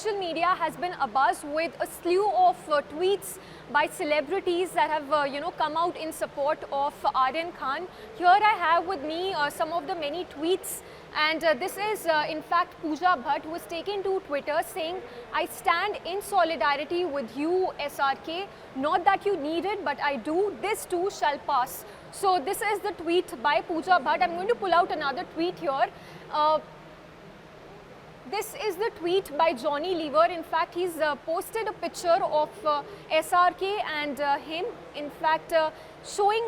social media has been abuzz with a slew of tweets by celebrities that have come out in support of Aryan Khan. Here I have with me some of the many tweets, and this is in fact Pooja Bhatt, who has taken to Twitter saying, "I stand in solidarity with you, SRK. Not that you need it, but I do. This too shall pass." So this is the tweet by Pooja Bhatt. I'm going to pull out another tweet here. This is the tweet by Johnny Lever. In fact, he's posted a picture of SRK and him. In fact, showing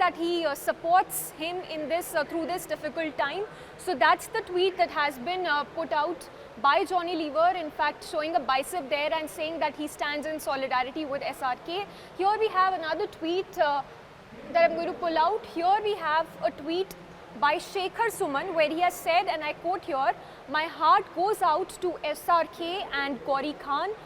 that he supports him in this through this difficult time. So that's the tweet that has been put out by Johnny Lever. In fact, showing a bicep there and saying that he stands in solidarity with SRK. Here we have another tweet that I'm going to pull out. Here we have a tweet by Shekhar Suman, where he has said, and I quote here, "My heart goes out to SRK and Gauri Khan.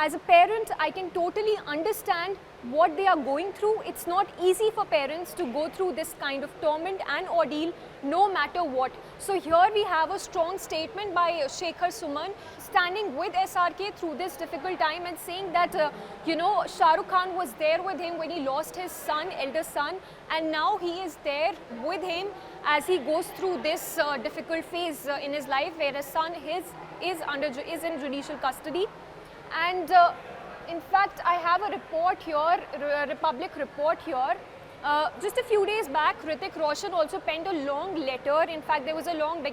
As a parent, I can totally understand what they are going through. It's not easy for parents to go through this kind of torment and ordeal, no matter what." So here we have a strong statement by Shekhar Suman standing with SRK through this difficult time and saying that, Shah Rukh Khan was there with him when he lost his son, eldest son, and now he is there with him as he goes through this difficult phase in his life, where his son is in judicial custody. And in fact, I have a report here, a Republic report here. Just a few days back, Hrithik Roshan also penned a long letter. In fact, there was a long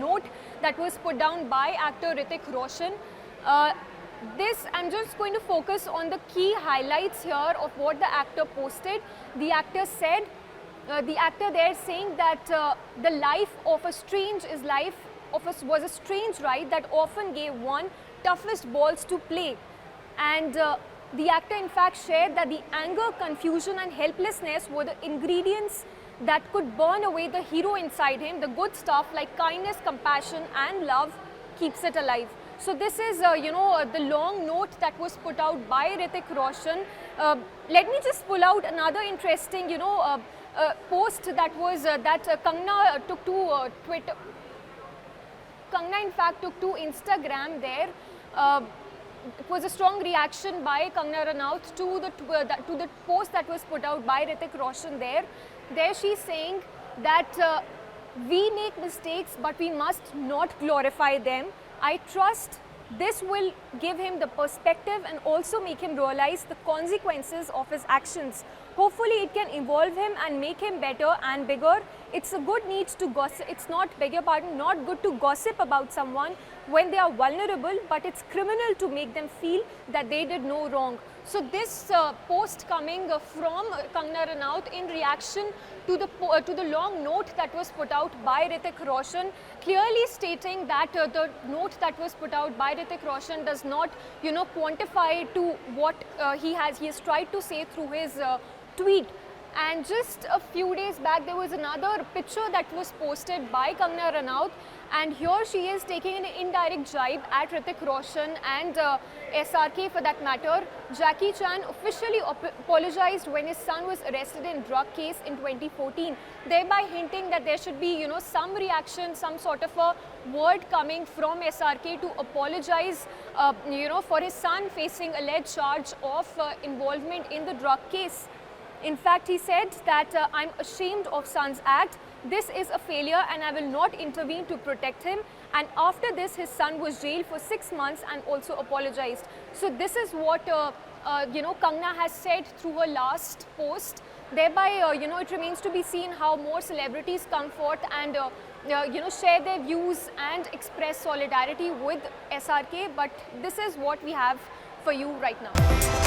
note that was put down by actor Hrithik Roshan. I'm just going to focus on the key highlights here of what the actor posted. The actor said, the actor there saying that the life of a strange was a strange ride that often gave one toughest balls to play. And the actor in fact shared that the anger, confusion and helplessness were the ingredients that could burn away the hero inside him. The good stuff like kindness, compassion and love keeps it alive. So this is the long note that was put out by Hrithik Roshan. Let me just pull out another interesting post that was Kangna took to Twitter. Kangna in fact took to Instagram there. It was a strong reaction by Kangna Ranaut to the post that was put out by Hrithik Roshan there. There she's saying that we make mistakes, but we must not glorify them. I trust this will give him the perspective and also make him realize the consequences of his actions. Hopefully it can evolve him and make him better and bigger. It's a good need to gossip. It's not, not good to gossip about someone when they are vulnerable, but it's criminal to make them feel that they did no wrong. So this post coming from Kangna Ranaut in reaction to the long note that was put out by Hrithik Roshan, clearly stating that the note that was put out by Hrithik Roshan does not, quantify to what he has tried to say through his tweet. And just a few days back, there was another picture that was posted by Kangna Ranaut, and here she is taking an indirect jibe at Hrithik Roshan and SRK for that matter. Jackie Chan officially apologized when his son was arrested in drug case in 2014, thereby hinting that there should be, some reaction, some sort of a word coming from SRK to apologize, for his son facing alleged charge of involvement in the drug case. In fact, he said that I'm ashamed of son's act. This is a failure and I will not intervene to protect him. And after this, his son was jailed for 6 months and also apologized. So this is what, Kangna has said through her last post. Thereby, it remains to be seen how more celebrities come forth and, share their views and express solidarity with SRK. But this is what we have for you right now.